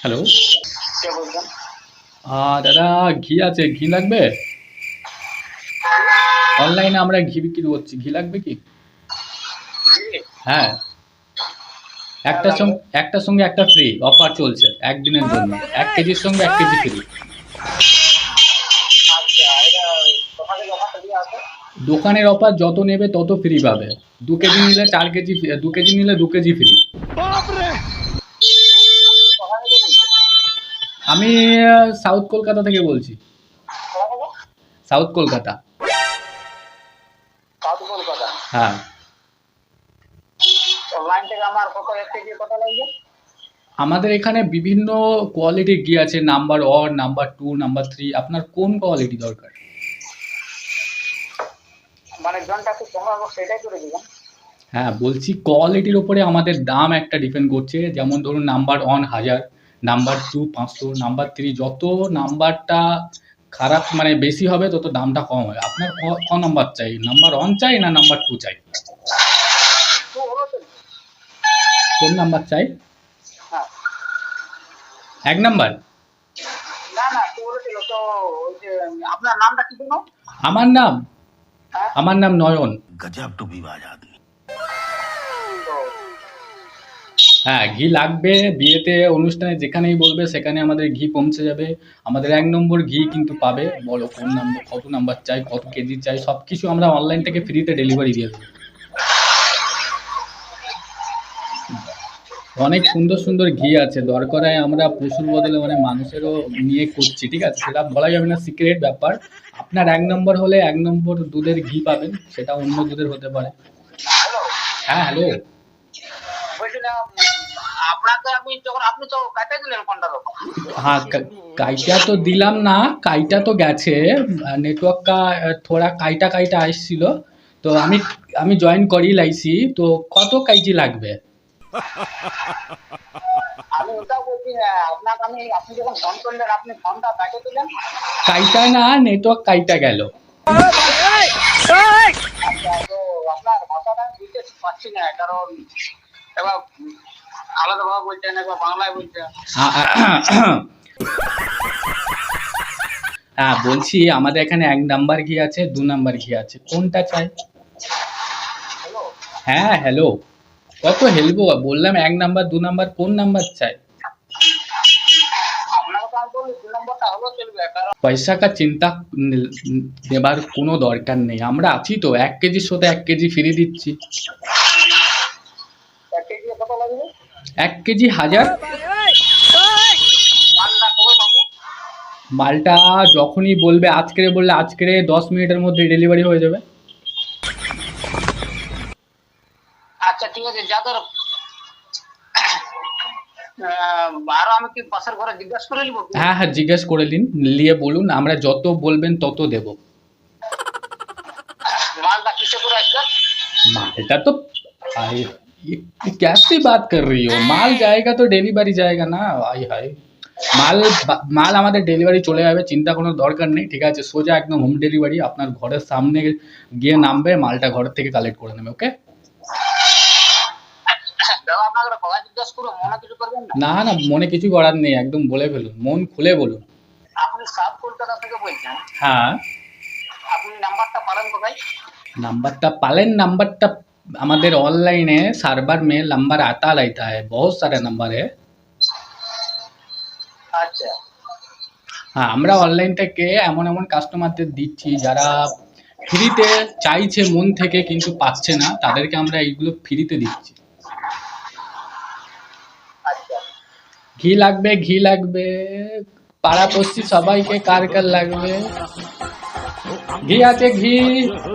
Hello. কে বলছেন? দাদা, ঘি আছে? ঘি লাগবে? অনলাইনে আমরা ঘি বিক্রি করছি। ঘি লাগবে কি? জি, হ্যাঁ, হ্যাঁ লাগবে। একটার সঙ্গে একটা ফ্রি অফার চলছে একদিনের জন্য। 1 কেজির সঙ্গে 1 কেজি ফ্রি। আচ্ছা, এটা কোথা থেকে অফারটা দিয়ে আসে? দোকানের অফার, যত নেবে তত ফ্রি পাবে। 2 কেজি নিলে 4 কেজি, 2 কেজি নিলে 2 কেজি ফ্রি। আপনি কোথা থেকে বলছেন? আমি সাউথ কলকাতা থেকে বলছি। কোথা থেকে? সাউথ কলকাতা। সাউথ কলকাতা। হ্যাঁ, অনলাইন থেকে আমার কত 1 কেজি কত লাগবে? আমাদের এখানে বিভিন্ন কোয়ালিটির ঘি আছে। Number 1, number 2, number 3। আপনার কোন কোয়ালিটি দরকার? মানে জনটা একটু কমাবো সেটাই করে দিবেন। হ্যাঁ, বলছি কোয়ালিটির উপরে আমাদের দাম একটা ডিপেন্ড করছে। যেমন ধরুন নাম্বার 1 1000, নাম্বার 2 500, নাম্বার 3, যত নাম্বারটা খারাপ মানে বেশি হবে তত দামটা কম হয়। আপনার ক নাম্বার চাই? নাম্বার 1 চাই না নাম্বার 2 চাই? তো হলো তো? কোন নাম্বার চাই? হ্যাঁ। 1 নাম্বার? না, না, তো হলো ছিল তো। ওই যে আপনার নামটা কি বলুন? আমার নাম হ্যাঁ। আমার নাম নয়ন। गजब टोपीबाज आदमी। তো হ্যাঁ, ঘি লাগবে। বিয়েতে, অনুষ্ঠানে যেখানেই বলবে সেখানে আমাদের ঘি পৌঁছে যাবে। আমাদের 1 নম্বর ঘি কিন্তু পাবে। বলো কোন নাম্বার, কত নাম্বার চাই, কত কেজি চাই, সবকিছু আমরা অনলাইন থেকে ফ্রিতে ডেলিভারি দিয়ে দেবো। অনেক সুন্দর সুন্দর ঘি আছে। দরকার হয় আমরা পশুর বদলে মানে মানুষেরও নিয়ে করছি, ঠিক আছে? সেটা বলা যাবে না, সিক্রেট ব্যাপার। আপনার 1 নম্বর হলে 1 নম্বর দুধের ঘি পাবেন, সেটা অন্য দুধের হতে পারে। হ্যালো, হ্যাঁ, হ্যালো। বলছিলাম আপনাকে আমি যখন আপনি তো কাটে দিলেন ফোনটা তখন। হ্যাঁ, কাইটা তো দিলাম না, কাইটা তো গেছে। নেটওয়ার্ক কা থোড়া কাইটা কাইটা আসছিল। তো আমি আমি জয়েন করি লাইছি। তো কত কেজি লাগবে? আমি ওটা বলছি আপনাকে আপনি যখন ফোন করলেন আপনি ফোনটা কাটে দিলেন। কাইটা না, নেটওয়ার্ক কাইটা গেল। আচ্ছা, তো আপনার ভাষাটা আমি বুঝতে পারছি না, কারণ এবার আলাদা ভাবে বলছেন, একবার বাংলায় বলছেন। হ্যাঁ, বলছি আমাদের এখানে 1 নাম্বার ঘি আছে, 2 নাম্বার ঘি আছে। কোনটা চাই? হ্যালো, হ্যাঁ, হ্যালো। কত হেলবো? বললাম 1 নাম্বার, 2 নাম্বার, কোন নাম্বার চাই? আপনাকে তো আমি বলি 2 নম্বরটা হলেও চলবে, কারণ পয়সা কা চিন্তা নেবার কোনো দরকার নেই। আমরা আছি তো। 1 কেজির সাথে 1 কেজি ফ্রি দিচ্ছি। 1 কেজি কত লাগবে? 1 কেজি 1000। মালটা কবে পাবো? মালটা যখনই বলবে, আজকেরে বললে আজকেরে 10 মিনিটের মধ্যে ডেলিভারি হয়ে যাবে। আচ্ছা ঠিক আছে, যাদের আরো আমি কি পাশের ঘরে জিজ্ঞাসা করে নিবো কি? হ্যাঁ, হ্যাঁ, জিজ্ঞেস করে নিন। নিয়ে বলুন, আমরা যত বলবেন তত দেব। মালটা কিসে করে আসবে? मालटा तो आए, ये कैसी बात कर रही हो? माल जाएगा तो ডেলিভারি जाएगा না? আয় হায়। মাল মাল আমাদের ডেলিভারি চলে যাবে, চিন্তা কোনো দরকার নেই, ঠিক আছে? সোজা একদম হোম ডেলিভারি আপনার ঘরের সামনে গিয়ে নামবে, মালটা ঘর থেকে কালেক্ট করে নেবে। ওকে? দাদা আপনাকে একটা কথা জিজ্ঞাসা করবো, মনে কিছু করবেন না? না, না, মনে কিছু করার নেই, একদম বলে ফেলুন, মন খুলে বলুন। আপনি সাউথ কলকাতা থেকে বলছেন, হ্যাঁ। আপনি নাম্বারটা পারেন কোথায়? नंबरটা पालेन, नंबरটা আমাদের অনলাইনে সার্ভার में नंबर आता रहता है, बहुत सारे नंबर है। আচ্ছা, হ্যাঁ, আমরা অনলাইন থেকে এমন এমন কাস্টমারদের দিচ্ছি যারা ফ্রিতে চাইছে মন থেকে কিন্তু পাচ্ছে না, তাদেরকে আমরা এইগুলো ফ্রিতে দিচ্ছি। আচ্ছা। ঘি লাগবে? ঘি লাগবে। পাড়াপড়শি সবাইকে কার কার লাগবে? ঘি আছে, ঘি।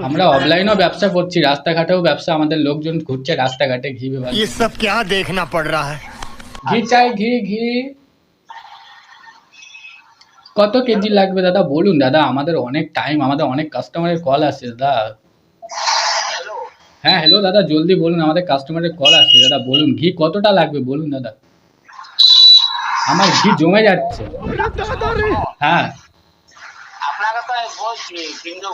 আমরা অফলাইনও ব্যবসা করছি, রাস্তাঘাটেও ব্যবসা। আমাদের লোকজন ঘুরছে রাস্তাঘাটে ঘি ये বেবাচ্ছে। सब क्या देखना पड़ रहा है। ঘি চাই, ঘি, ঘি। কত কেজি লাগবে দাদা? বলুন দাদা, আমাদের অনেক টাইম, আমাদের অনেক কাস্টমারের কল আসছে দাদা। হ্যালো, হ্যাঁ, হ্যালো দাদা, জলদি বলুন, আমাদের কাস্টমারের কল আসছে দাদা। বলুন ঘি কতটা লাগবে, বলুন দাদা। আমার ঘি জমে যাচ্ছে। হ্যাঁ, আপনাকে তো আমি বলছি, কিন্তু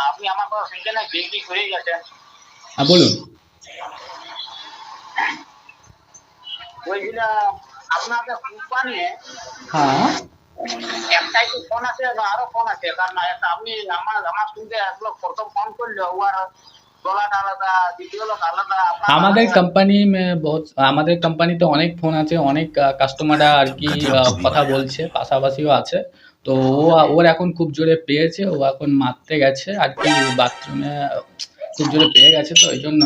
আপনি আমার কথা শুনছেন না, বিক্রি করে গেছেন। হ্যাঁ, বলুন। বলছিলাম আপনাদের কোম্পানি হ্যাঁ একটাই কি ফোন আছে না আরো ফোন আছে? কারণ একটা আপনি আমার সঙ্গে এক লোক প্রথম ফোন করলো ওর গলাটা আলাদা, দ্বিতীয় লোক আলাদা। আমাদের কোম্পানি আমাদের কোম্পানিতে অনেক ফোন আছে, অনেক কাস্টমাররা আর কি কথা বলছে, পাশাপাশিও আছে। তো ওর এখন খুব জোরে পেয়েছে, ও এখন মারতে গেছে আর কি বাথরুমে, খুব জোরে পেয়ে গেছে। তো ওই জন্য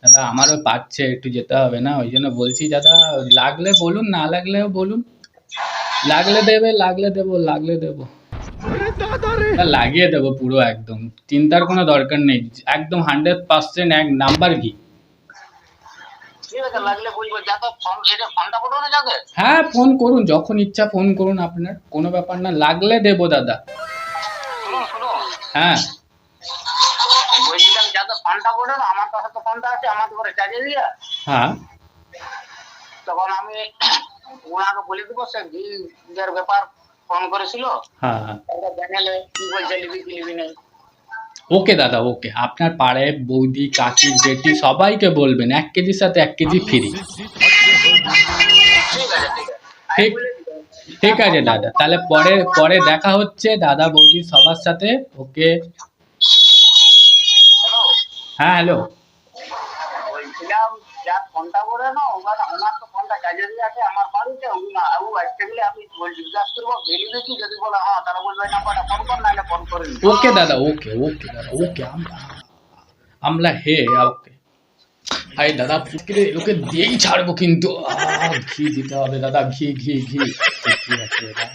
দাদা আমারও পাচ্ছে, একটু যেতে হবে না, ওই জন্য বলছি দাদা লাগলে বলুন, না লাগলেও বলুন, লাগলে দেবে, লাগলে দেবো, লাগলে দেবো, লাগিয়ে দেবো পুরো, একদম চিন্তার কোনো দরকার নেই, একদম 100% এক নাম্বার ঘি। ঠিক আছে, লাগলে বলবো। যাতে ফোনটা পড়ো না যাতে। হ্যাঁ ফোন করুন, যখন ইচ্ছা ফোন করুন, আপনার কোনো ব্যাপার না, লাগলে দেবো দাদা। শুনুন, হ্যাঁ বলছিলাম যাতে ফোনটা পড়ো না, আমার কাছে তো ফোনটা আছে, আমার ঘরে চার্জে দিয়া। হ্যাঁ তখন আমি ওনাকে বলে দেবো, সে ঘির ব্যাপার ফোন করেছিল, হ্যাঁ ওটা জানালে কি বলছে, লিবি কি লিবি নেই। ওকে দাদা, ওকে, আপনার পাড়ায় বৌদি, কাকি, জেঠি সবাইকে বলবেন 1 কেজির সাথে 1 কেজি ফ্রি। ঠিক আছে, ঠিক আছে। ঠিক ঠিক আছে দাদা, তাহলে পরে দেখা হচ্ছে দাদা বৌদি সবার সাথে। ওকে, হ্যালো, হ্যাঁ হ্যালো, বলছিলাম যার ফোনটা করে না ওনার তো ফোনটা চার্জে দিয়ে আছে আমার বাড়িতে। ও আসতে গেলে আমি জিজ্ঞাসা করবো গেলি দেখি, যদি বলে হ্যাঁ তাহলে বলবো এই নাম্বারটা ফোন কর, নাহলে ফোন করে নি। ওকে দাদা, ওকে ওকে দাদা, ওকে আমলা হে ওকে। আরে দাদা ওকে দিয়েই ছাড়বো কিন্তু, ঘি দিতে হবে দাদা, ঘি ঘি ঘি। ঠিক আছে দাদা।